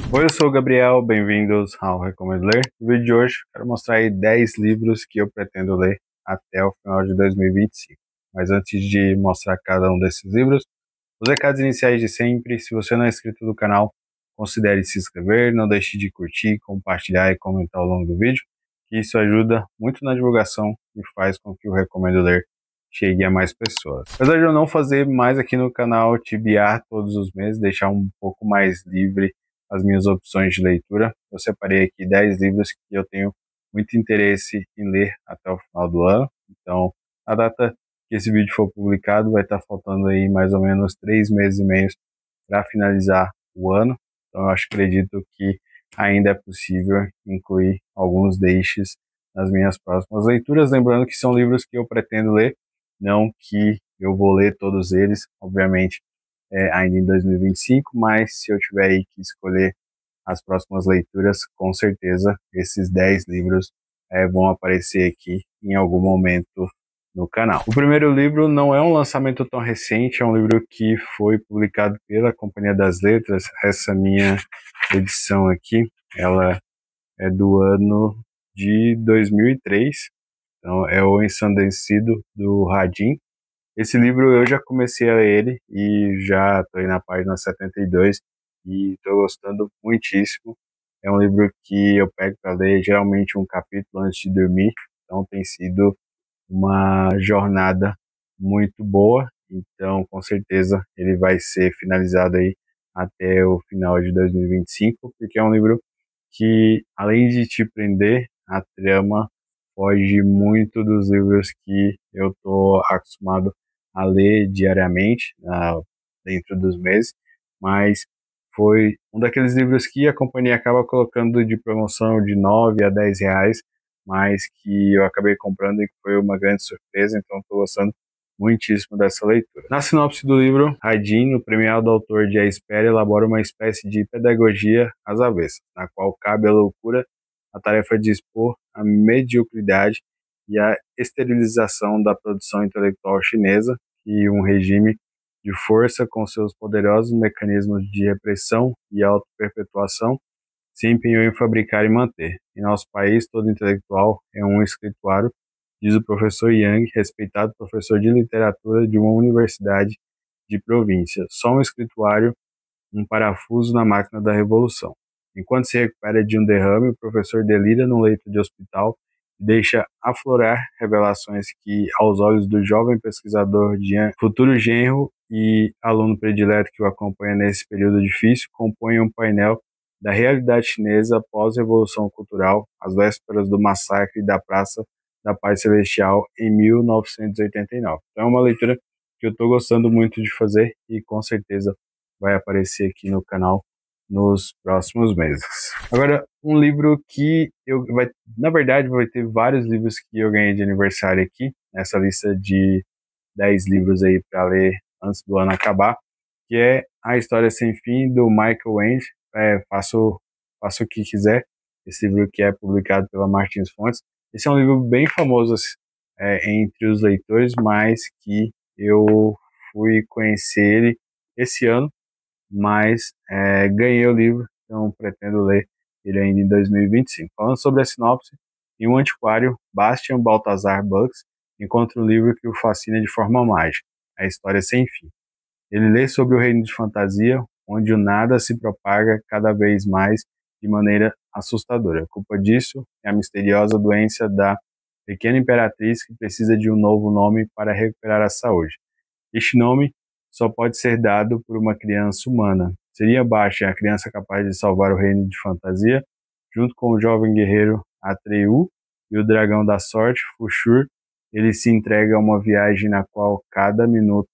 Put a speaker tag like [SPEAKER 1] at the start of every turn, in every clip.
[SPEAKER 1] Oi, eu sou o Gabriel, bem-vindos ao Recomendo Ler. No vídeo de hoje, quero mostrar aí 10 livros que eu pretendo ler até o final de 2025. Mas antes de mostrar cada um desses livros, os recados iniciais de sempre. Se você não é inscrito no canal, considere se inscrever, não deixe de curtir, compartilhar e comentar ao longo do vídeo, que isso ajuda muito na divulgação e faz com que o Recomendo Ler chegue a mais pessoas. Apesar de eu não fazer mais aqui no canal, tibiar todos os meses, deixar um pouco mais livre as minhas opções de leitura, eu separei aqui 10 livros que eu tenho muito interesse em ler até o final do ano. Então, a data que esse vídeo for publicado, vai estar faltando aí mais ou menos 3 meses e meio para finalizar o ano. Então eu acredito que ainda é possível incluir alguns deixes nas minhas próximas leituras, lembrando que são livros que eu pretendo ler, não que eu vou ler todos eles, obviamente, ainda em 2025, mas se eu tiver aí que escolher as próximas leituras, com certeza esses 10 livros vão aparecer aqui em algum momento no canal. O primeiro livro não é um lançamento tão recente, é um livro que foi publicado pela Companhia das Letras. Essa minha edição aqui, ela é do ano de 2003, então é O Ensandecido, do Radim. Esse livro eu já comecei a ler ele e já estou aí na página 72 e estou gostando muitíssimo. É um livro que eu pego para ler geralmente um capítulo antes de dormir, então tem sido uma jornada muito boa. Então, com certeza, ele vai ser finalizado aí até o final de 2025, porque é um livro que, além de te prender, a trama foge muito dos livros que eu estou acostumado a ler diariamente, dentro dos meses, mas foi um daqueles livros que a companhia acaba colocando de promoção de 9 a 10 reais, mas que eu acabei comprando e que foi uma grande surpresa, então estou gostando muitíssimo dessa leitura. Na sinopse do livro, Radim, o premiado autor de A Espera, elabora uma espécie de pedagogia às avessas, na qual cabe à loucura a tarefa de expor a mediocridade e a esterilização da produção intelectual chinesa, e um regime de força com seus poderosos mecanismos de repressão e auto-perpetuação se empenhou em fabricar e manter. Em nosso país, todo intelectual é um escrituário, diz o professor Yang, respeitado professor de literatura de uma universidade de província. Só um escrituário, um parafuso na máquina da revolução. Enquanto se recupera de um derrame, o professor delira no leito de hospital e deixa aflorar revelações que, aos olhos do jovem pesquisador Jian, futuro genro e aluno predileto que o acompanha nesse período difícil, compõem um painel da realidade chinesa pós-revolução cultural, às vésperas do massacre da Praça da Paz Celestial em 1989. Então é uma leitura que eu estou gostando muito de fazer e com certeza vai aparecer aqui no canal nos próximos meses. Agora, um livro que na verdade, vai ter vários livros que eu ganhei de aniversário aqui, nessa lista de 10 livros aí para ler antes do ano acabar, que é A História Sem Fim, do Michael Ende. Faça o que quiser. Esse livro que é publicado pela Martins Fontes. Esse é um livro bem famoso entre os leitores, mas que eu fui conhecer ele esse ano, mas ganhei o livro, então pretendo ler ele ainda em 2025. Falando sobre a sinopse, em um antiquário, Bastian Baltazar Bucks encontra um livro que o fascina de forma mágica, A História Sem Fim. Ele lê sobre o reino de fantasia, onde o nada se propaga cada vez mais de maneira assustadora. A culpa disso é a misteriosa doença da pequena imperatriz que precisa de um novo nome para recuperar a saúde. Este nome só pode ser dado por uma criança humana. Seria Bastian a criança capaz de salvar o reino de fantasia, junto com o jovem guerreiro Atreyu e o dragão da sorte, Fushur. Ele se entrega a uma viagem na qual cada minuto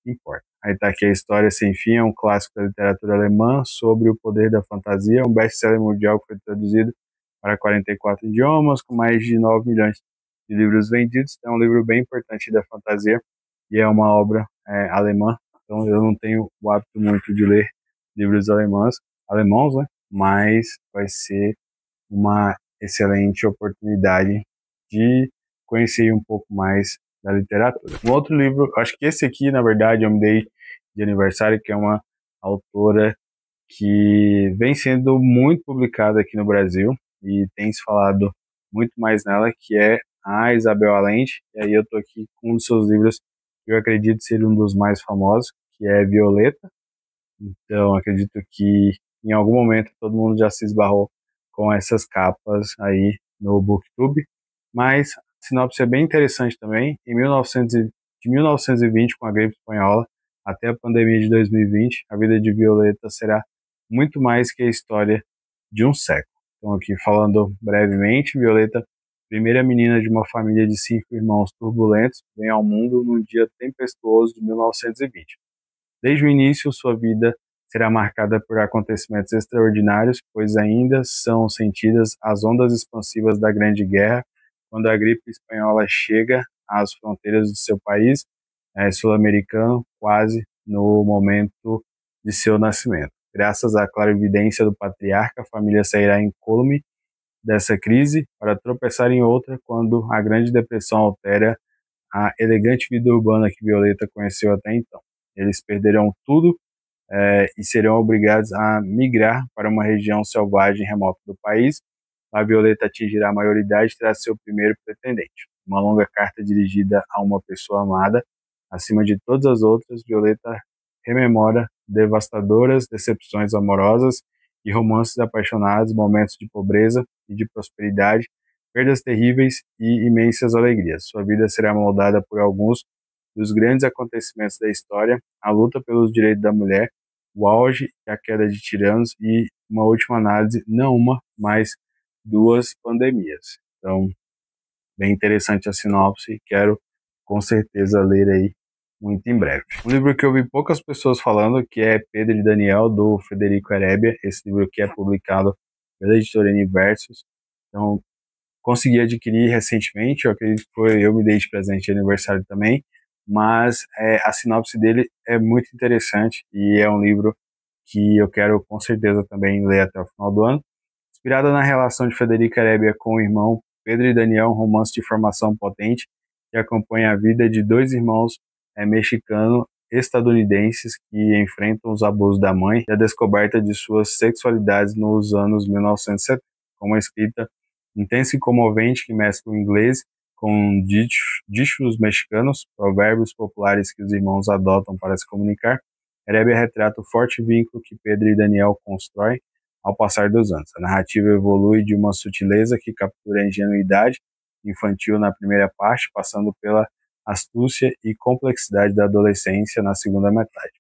[SPEAKER 1] importa. Aí está aqui A História Sem Fim, é um clássico da literatura alemã sobre o poder da fantasia, um best-seller mundial que foi traduzido para 44 idiomas, com mais de 9 milhões de livros vendidos. É um livro bem importante da fantasia e é uma obra alemã, então eu não tenho o hábito muito de ler livros alemãos, né? Mas vai ser uma excelente oportunidade de conhecer um pouco mais da literatura. Um outro livro, acho que esse aqui, na verdade, eu me dei de aniversário, que é uma autora que vem sendo muito publicada aqui no Brasil e tem se falado muito mais nela, que é a Isabel Allende. E aí eu estou aqui com um dos seus livros que eu acredito ser um dos mais famosos, que é Violeta. Então acredito que em algum momento todo mundo já se esbarrou com essas capas aí no BookTube, mas a sinopse é bem interessante também. De 1920, com a gripe espanhola, até a pandemia de 2020, a vida de Violeta será muito mais que a história de um século. Então, aqui falando brevemente, Violeta, primeira menina de uma família de 5 irmãos turbulentos, vem ao mundo num dia tempestuoso de 1920. Desde o início, sua vida será marcada por acontecimentos extraordinários, pois ainda são sentidas as ondas expansivas da Grande Guerra, quando a gripe espanhola chega às fronteiras de seu país sul-americano, quase no momento de seu nascimento. Graças à clarividência do patriarca, a família sairá incólume dessa crise para tropeçar em outra quando a Grande Depressão altera a elegante vida urbana que Violeta conheceu até então. Eles perderão tudo e serão obrigados a migrar para uma região selvagem remota do país. A Violeta atingirá a maioridade e terá seu primeiro pretendente. Uma longa carta dirigida a uma pessoa amada. Acima de todas as outras, Violeta rememora devastadoras decepções amorosas e romances apaixonados, momentos de pobreza e de prosperidade, perdas terríveis e imensas alegrias. Sua vida será moldada por alguns dos grandes acontecimentos da história, a luta pelos direitos da mulher, o auge e a queda de tiranos e, uma última análise, não uma, mas duas pandemias. Então, bem interessante a sinopse, quero com certeza ler aí muito em breve. Um livro que eu vi poucas pessoas falando, que é Pedro e Daniel, do Federico Heredia. Esse livro que é publicado pela editora Universos. Então, consegui adquirir recentemente, eu acredito que eu me dei de presente de aniversário também, mas a sinopse dele é muito interessante e é um livro que eu quero com certeza também ler até o final do ano. Inspirada na relação de Federica Heredia com o irmão Pedro e Daniel, um romance de formação potente que acompanha a vida de dois irmãos mexicano-estadunidenses que enfrentam os abusos da mãe e a descoberta de suas sexualidades nos anos 1970, com uma escrita intensa e comovente que mescla o inglês com dichos mexicanos, provérbios populares que os irmãos adotam para se comunicar. Heredia retrata o forte vínculo que Pedro e Daniel constroem ao passar dos anos. A narrativa evolui de uma sutileza que captura a ingenuidade infantil na primeira parte, passando pela astúcia e complexidade da adolescência na segunda metade,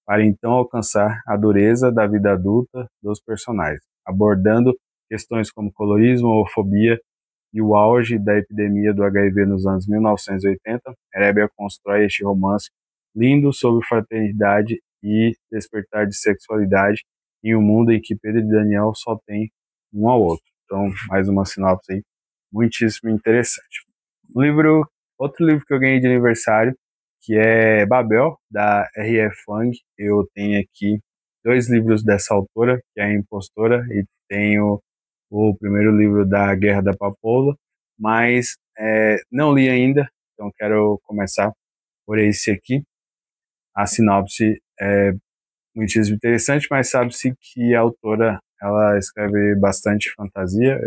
[SPEAKER 1] para então alcançar a dureza da vida adulta dos personagens, abordando questões como colorismo, homofobia e o auge da epidemia do HIV nos anos 1980. Heredia constrói este romance lindo sobre fraternidade e despertar de sexualidade em um mundo em que Pedro e Daniel só têm um ao outro. Então, mais uma sinopse aí muitíssimo interessante. Outro livro que eu ganhei de aniversário, que é Babel, da R.F. Wang. Eu tenho aqui 2 livros dessa autora, que é a Impostora, e tenho o primeiro livro da Guerra da Papoula, mas não li ainda, então quero começar por esse aqui. A sinopse é muitíssimo interessante, mas sabe-se que a autora ela escreve bastante fantasia.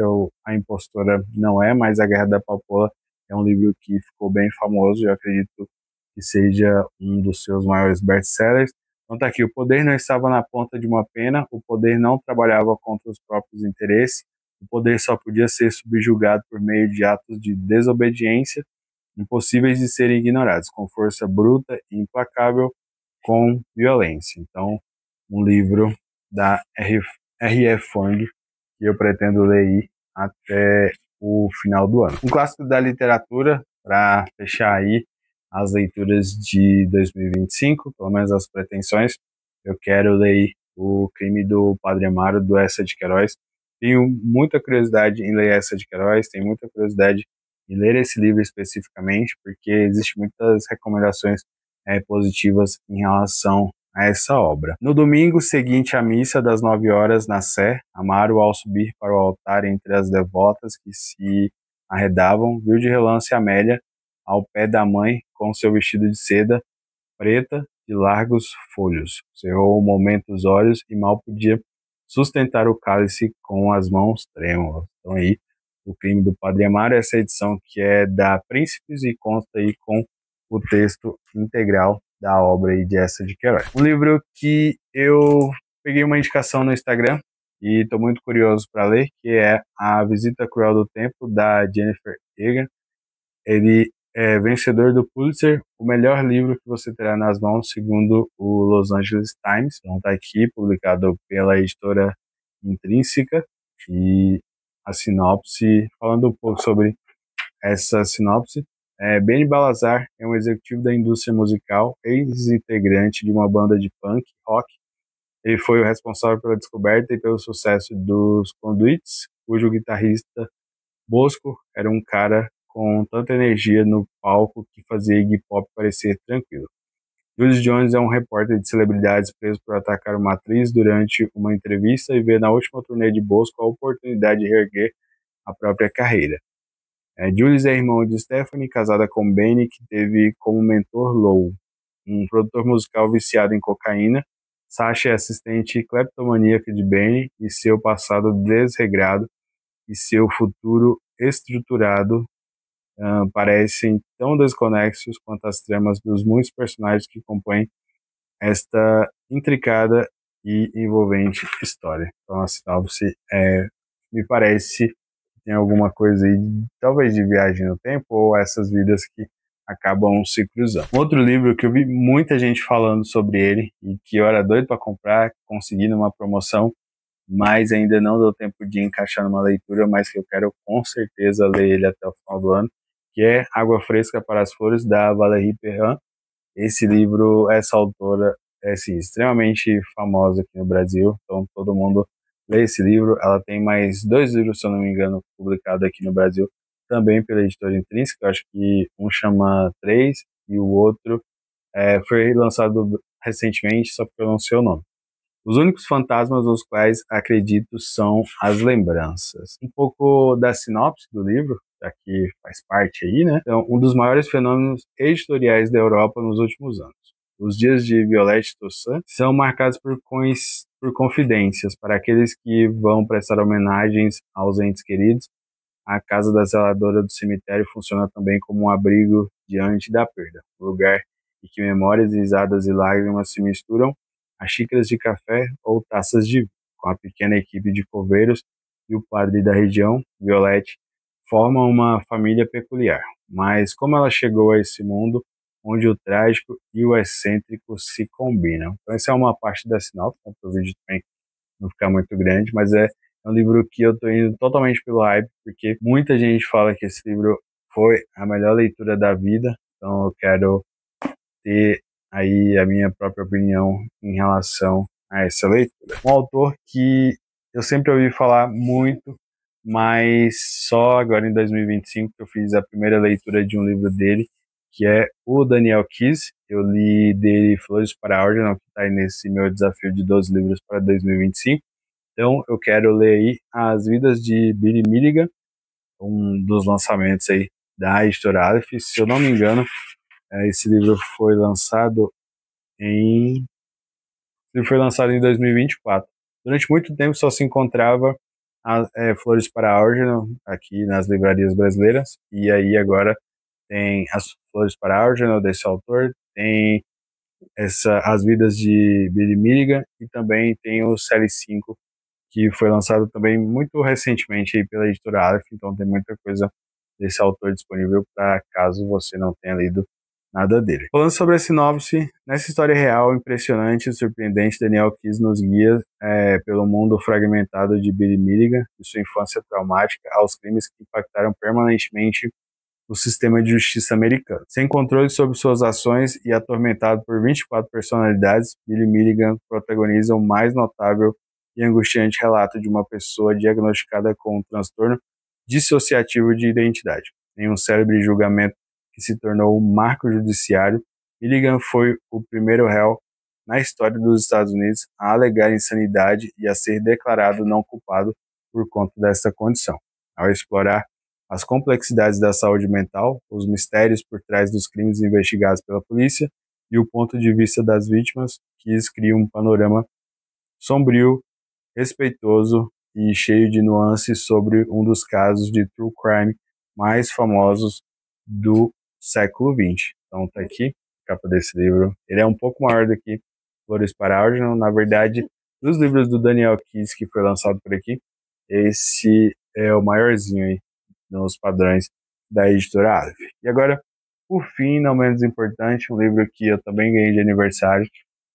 [SPEAKER 1] A Impostora não é, mas a Guerra da Papoula é um livro que ficou bem famoso. Eu acredito que seja um dos seus maiores best-sellers. Então tá aqui: o poder não estava na ponta de uma pena, o poder não trabalhava contra os próprios interesses, o poder só podia ser subjugado por meio de atos de desobediência impossíveis de serem ignorados, com força bruta e implacável, com violência. Então, um livro da R.F. Wang que eu pretendo ler até o final do ano. Um clássico da literatura para fechar aí as leituras de 2025, pelo menos as pretensões. Eu quero ler O Crime do Padre Amaro, do Eça de Queiroz. Tenho muita curiosidade em ler Eça de Queiroz, tenho muita curiosidade em ler esse livro especificamente, porque existem muitas recomendações positivas em relação a essa obra. No domingo seguinte à missa das 9 horas na Sé, Amaro, ao subir para o altar entre as devotas que se arredavam, viu de relance Amélia ao pé da mãe com seu vestido de seda preta, de largos folhos. Cerrou um momento os olhos e mal podia sustentar o cálice com as mãos trêmulas. Então aí, O Crime do Padre Amaro, essa edição que é da Príncipes e consta aí com o texto integral da obra aí de Eça de Queiroz. Um livro que eu peguei uma indicação no Instagram e estou muito curioso para ler, que é A Visita Cruel do Tempo, da Jennifer Egan. Ele é vencedor do Pulitzer, o melhor livro que você terá nas mãos, segundo o Los Angeles Times. Então está aqui, publicado pela editora Intrínseca, e a sinopse, falando um pouco sobre essa sinopse. Benny Balazar é um executivo da indústria musical, ex-integrante de uma banda de punk rock. Ele foi o responsável pela descoberta e pelo sucesso dos Conduits, cujo guitarrista Bosco era um cara com tanta energia no palco que fazia Iggy Pop parecer tranquilo. Julius Jones é um repórter de celebridades preso por atacar uma atriz durante uma entrevista e vê na última turnê de Bosco a oportunidade de reerguer a própria carreira. Julius é irmão de Stephanie, casada com Benny, que teve como mentor Lou, um produtor musical viciado em cocaína. Sasha é assistente cleptomaníaca de Benny, e seu passado desregrado e seu futuro estruturado parecem tão desconexos quanto as tramas dos muitos personagens que compõem esta intricada e envolvente história. Então a sinopse me parece que tem alguma coisa aí, talvez de viagem no tempo, ou essas vidas que acabam se cruzando. Outro livro que eu vi muita gente falando sobre ele e que eu era doido para comprar, consegui numa promoção, mas ainda não deu tempo de encaixar numa leitura, mas que eu quero com certeza ler ele até o final do ano, que é Água Fresca para as Flores, da Valérie Perrin. Esse livro, essa autora é assim, extremamente famosa aqui no Brasil, então todo mundo lê esse livro. Ela tem mais 2 livros, se eu não me engano, publicados aqui no Brasil, também pela editora Intrínseca. Eu acho que um chama Três e o outro foi lançado recentemente, só porque eu não sei o nome. Os únicos fantasmas nos quais acredito são as lembranças. Um pouco da sinopse do livro, já que faz parte aí, né? Então, um dos maiores fenômenos editoriais da Europa nos últimos anos. Os dias de Violette Toussaint são marcados por confidências para aqueles que vão prestar homenagens aos entes queridos. A casa da zeladora do cemitério funciona também como um abrigo diante da perda, um lugar em que memórias, risadas e lágrimas se misturam a xícaras de café ou taças de vinho. Com a pequena equipe de coveiros e o padre da região, Violette, formam uma família peculiar. Mas como ela chegou a esse mundo onde o trágico e o excêntrico se combinam? Então essa é uma parte da sinopse, para o vídeo também não ficar muito grande, mas é um livro que eu estou indo totalmente pelo hype, porque muita gente fala que esse livro foi a melhor leitura da vida, então eu quero ter aí a minha própria opinião em relação a essa leitura. Um autor que eu sempre ouvi falar muito, mas só agora em 2025 que eu fiz a primeira leitura de um livro dele, que é o Daniel Keyes. Eu li dele Flores para a Algernon, que está aí nesse meu desafio de 12 livros para 2025. Então eu quero ler aí As Vidas de Billy Milligan, um dos lançamentos aí da editora Aleph. Se eu não me engano, esse livro foi lançado em 2024. Durante muito tempo só se encontrava Flores para Algernon aqui nas livrarias brasileiras, e aí agora tem as Flores para Algernon desse autor, tem As Vidas de Billy Milligan, e também tem o Série 5, que foi lançado também muito recentemente aí pela editora Aleph. Então tem muita coisa desse autor disponível para caso você não tenha lido nada dele. Falando sobre a sinopse, nessa história real, impressionante e surpreendente, Daniel Keyes nos guia pelo mundo fragmentado de Billy Milligan, de sua infância traumática, aos crimes que impactaram permanentemente o sistema de justiça americano. Sem controle sobre suas ações e atormentado por 24 personalidades, Billy Milligan protagoniza o mais notável e angustiante relato de uma pessoa diagnosticada com um transtorno dissociativo de identidade. Em um célebre julgamento que se tornou um marco judiciário, Milligan foi o primeiro réu na história dos Estados Unidos a alegar insanidade e a ser declarado não culpado por conta dessa condição. Ao explorar as complexidades da saúde mental, os mistérios por trás dos crimes investigados pela polícia e o ponto de vista das vítimas, que cria um panorama sombrio, respeitoso e cheio de nuances sobre um dos casos de true crime mais famosos do século XX. Então tá aqui a capa desse livro. Ele é um pouco maior do que Flores para Algernon. Na verdade, dos livros do Daniel Keyes que foi lançado por aqui, esse é o maiorzinho aí nos padrões da editora Aleph. E agora, por fim, não menos importante, um livro que eu também ganhei de aniversário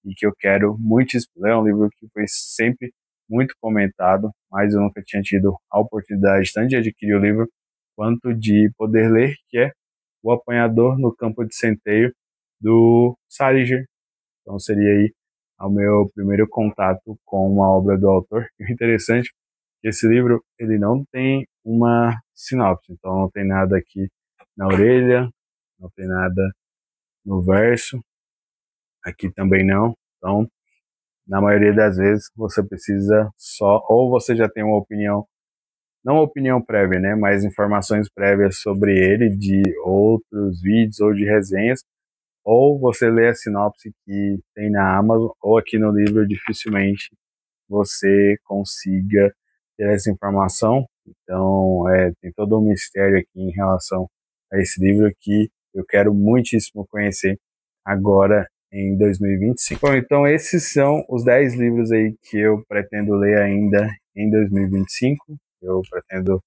[SPEAKER 1] e que eu quero muito ler. É um livro que foi sempre muito comentado, mas eu nunca tinha tido a oportunidade tanto de adquirir o livro quanto de poder ler, que é O Apanhador no Campo de Centeio, do Salinger. Então seria aí o meu primeiro contato com uma obra do autor. E o interessante é que esse livro ele não tem uma sinopse, então não tem nada aqui na orelha, não tem nada no verso, aqui também não. Então, na maioria das vezes, você precisa só, ou você já tem uma opinião, não opinião prévia, né, mas informações prévias sobre ele de outros vídeos ou de resenhas, ou você lê a sinopse que tem na Amazon, ou aqui no livro, dificilmente você consiga ter essa informação. Então, tem todo um mistério aqui em relação a esse livro que eu quero muitíssimo conhecer agora em 2025. Bom, então esses são os 10 livros aí que eu pretendo ler ainda em 2025. Eu pretendo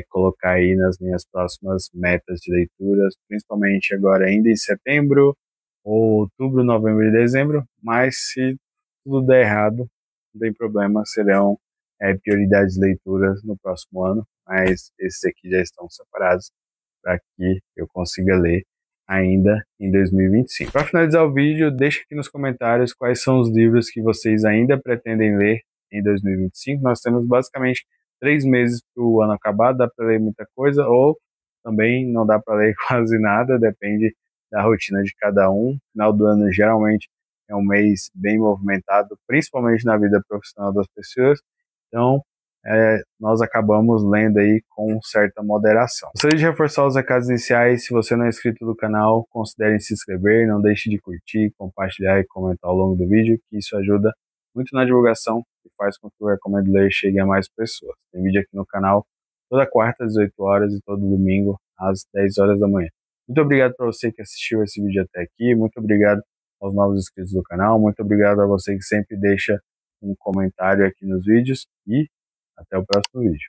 [SPEAKER 1] colocar aí nas minhas próximas metas de leituras, principalmente agora ainda em setembro, ou outubro, novembro e dezembro, mas se tudo der errado, não tem problema, serão prioridades de leituras no próximo ano, mas esses aqui já estão separados para que eu consiga ler ainda em 2025. Para finalizar o vídeo, deixe aqui nos comentários quais são os livros que vocês ainda pretendem ler em 2025. Nós temos basicamente 3 meses para o ano acabar, dá para ler muita coisa, ou também não dá para ler quase nada, depende da rotina de cada um. Final do ano geralmente é um mês bem movimentado, principalmente na vida profissional das pessoas, então nós acabamos lendo aí com certa moderação. Gostaria de reforçar os recados iniciais. Se você não é inscrito no canal, considere se inscrever, não deixe de curtir, compartilhar e comentar ao longo do vídeo, que isso ajuda muito na divulgação e faz com que o Recomendo Ler chegue a mais pessoas. Tem vídeo aqui no canal toda quarta às 18 horas e todo domingo às 10 horas da manhã. Muito obrigado para você que assistiu esse vídeo até aqui, muito obrigado aos novos inscritos do canal, muito obrigado a você que sempre deixa um comentário aqui nos vídeos e até o próximo vídeo.